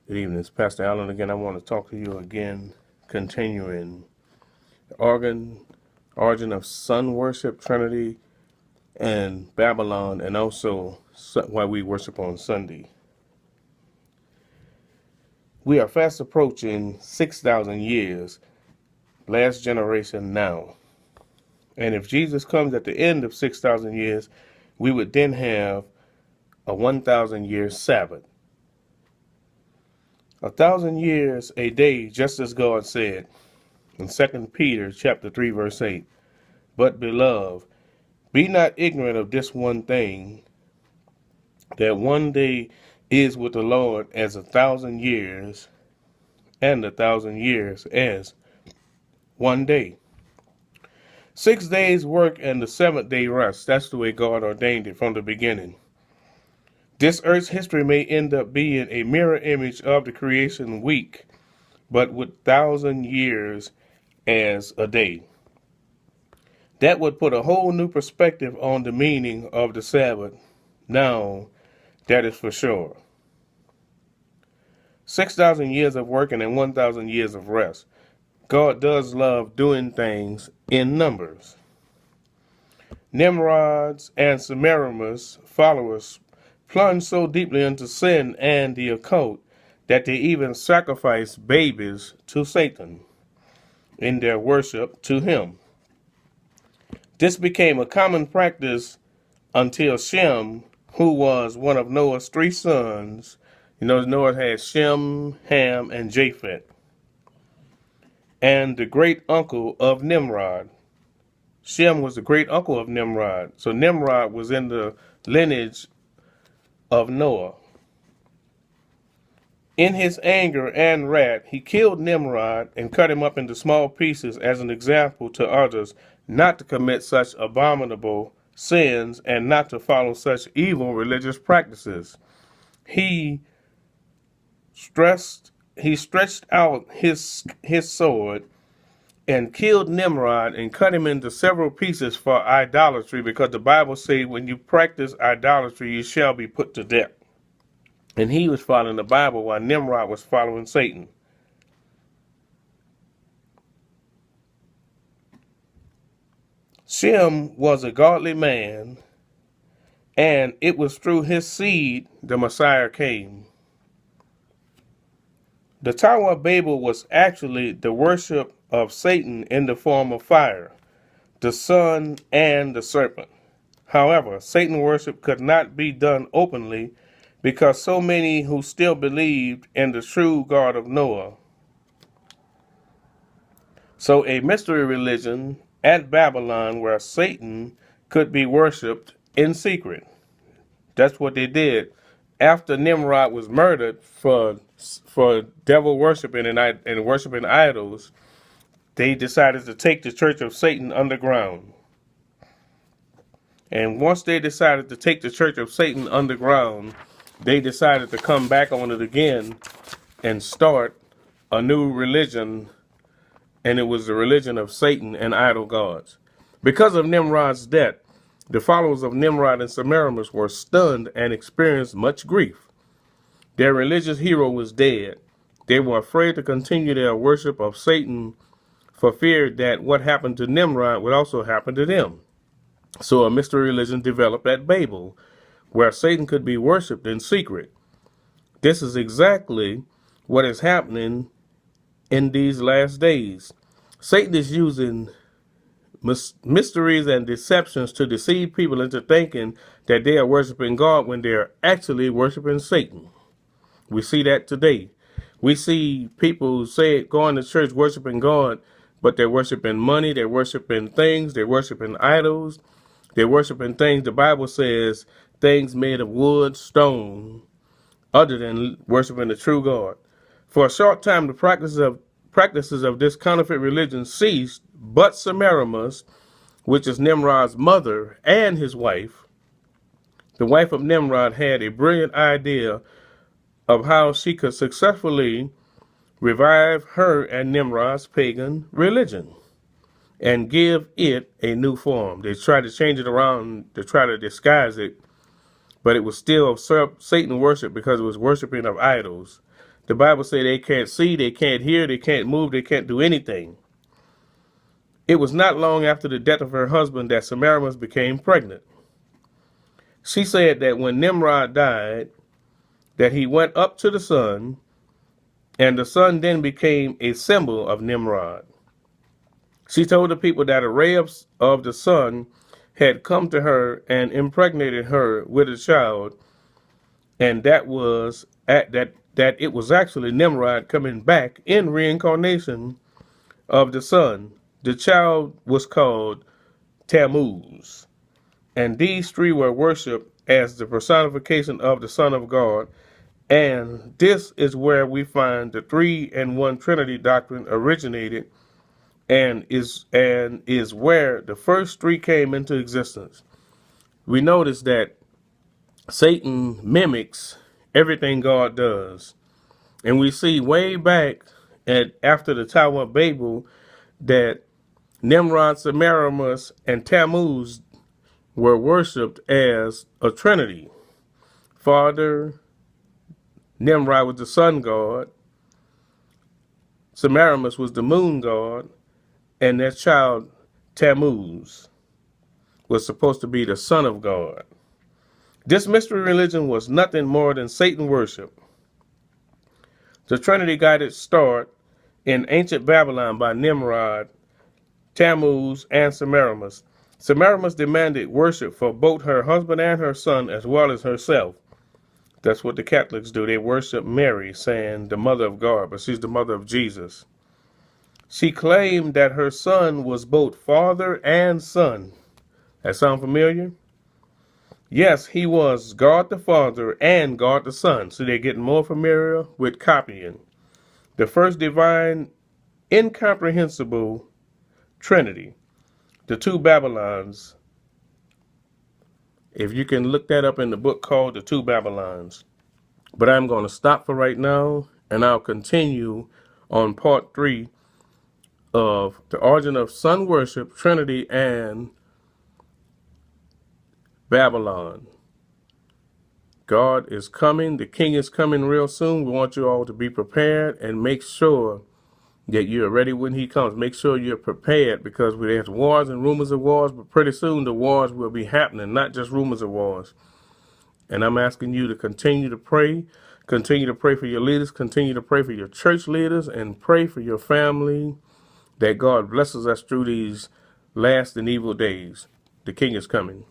Good evening, it's Pastor Allen again. I want to talk to you again, continuing the origin of sun worship, Trinity, and Babylon, and also why we worship on Sunday. We are fast approaching 6,000 years, last generation now. And if Jesus comes at the end of 6,000 years, we would then have a 1,000-year Sabbath. 1,000 years a day, just as God said in 2 Peter chapter 3, verse 8. But beloved, be not ignorant of this one thing, that one day is with the Lord as 1,000 years, and 1,000 years as one day. 6 days work and the seventh day rest. That's the way God ordained it from the beginning. This earth's history may end up being a mirror image of the creation week, but with 1,000 years as a day. That would put a whole new perspective on the meaning of the Sabbath. Now, that is for sure. 6,000 years of working and 1,000 years of rest. God does love doing things in numbers. Nimrod's and Semiramis' followers plunged so deeply into sin and the occult that they even sacrificed babies to Satan in their worship to him. This became a common practice until Shem, who was one of Noah's 3 sons, Noah had Shem, Ham, and Japheth, and the great uncle of Nimrod. Shem was the great uncle of Nimrod. So Nimrod was in the lineage of Noah. In his anger and wrath, he killed Nimrod and cut him up into small pieces as an example to others not to commit such abominable sins and not to follow such evil religious practices. He stretched out his sword and killed Nimrod and cut him into several pieces for idolatry, because the Bible says when you practice idolatry, you shall be put to death. And he was following the Bible while Nimrod was following Satan. Shem was a godly man, and it was through his seed the Messiah came. The Tower of Babel was actually the worship of Satan in the form of fire, the sun, and the serpent. However, Satan worship could not be done openly because so many who still believed in the true God of Noah. So a mystery religion at Babylon where Satan could be worshipped in secret. That's what they did. After Nimrod was murdered for devil worshiping and worshiping idols, they decided to take the Church of Satan underground. And once they decided to take the Church of Satan underground, they decided to come back on it again and start a new religion, and it was the religion of Satan and idol gods. Because of Nimrod's death, the followers of Nimrod and Semiramis were stunned and experienced much grief. Their religious hero was dead. They were afraid to continue their worship of Satan for fear that what happened to Nimrod would also happen to them. So a mystery religion developed at Babel, where Satan could be worshipped in secret. This is exactly what is happening in these last days. Satan is using mysteries and deceptions to deceive people into thinking that they are worshiping God when they are actually worshiping Satan. We see that today. We see people going to church worshiping God, but they're worshiping money, they're worshiping things, they're worshiping idols, they're worshiping things, the Bible says, things made of wood, stone, other than worshiping the true God. For a short time, the practices of this counterfeit religion ceased, but Semiramis, which is Nimrod's mother and his wife, the wife of Nimrod, had a brilliant idea of how she could successfully revive her and Nimrod's pagan religion and give it a new form. They tried to change it around to try to disguise it, but it was still Satan worship because it was worshiping of idols. The Bible says they can't see, they can't hear, they can't move, they can't do anything. It was not long after the death of her husband that Semiramis became pregnant. She said that when Nimrod died, that he went up to the sun, and the sun then became a symbol of Nimrod. She told the people that a ray of the sun had come to her and impregnated her with a child, and that it was actually Nimrod coming back in reincarnation of the sun. The child was called Tammuz, and these three were worshipped as the personification of the Son of God. And this is where we find the 3-in-1 Trinity doctrine originated, and is where the first three came into existence. We notice that Satan mimics everything God does. And we see way back after the Tower of Babel that Nimrod, Semiramis, and Tammuz were worshipped as a trinity. Father, Nimrod was the sun god, Semiramis was the moon god, and their child Tammuz was supposed to be the son of God. This mystery religion was nothing more than Satan worship. The Trinity got its start in ancient Babylon by Nimrod, Tammuz, and Semiramis. Semiramis demanded worship for both her husband and her son, as well as herself. That's what the Catholics do. They worship Mary, saying the mother of God, but she's the mother of Jesus. She claimed that her son was both father and son. That sound familiar? Yes, he was God the Father and God the Son. So they're getting more familiar with copying. The first divine, incomprehensible Trinity. The two Babylons. If you can look that up in the book called The Two Babylons. But I'm going to stop for right now, and I'll continue on part 3 of the origin of sun worship, Trinity, and Babylon. God is coming. The King is coming real soon. We want you all to be prepared and make sure that you're ready when he comes. Make sure you're prepared, because there's wars and rumors of wars, but pretty soon the wars will be happening, not just rumors of wars. And I'm asking you to continue to pray for your leaders, continue to pray for your church leaders, and pray for your family, that God blesses us through these last and evil days. The King is coming.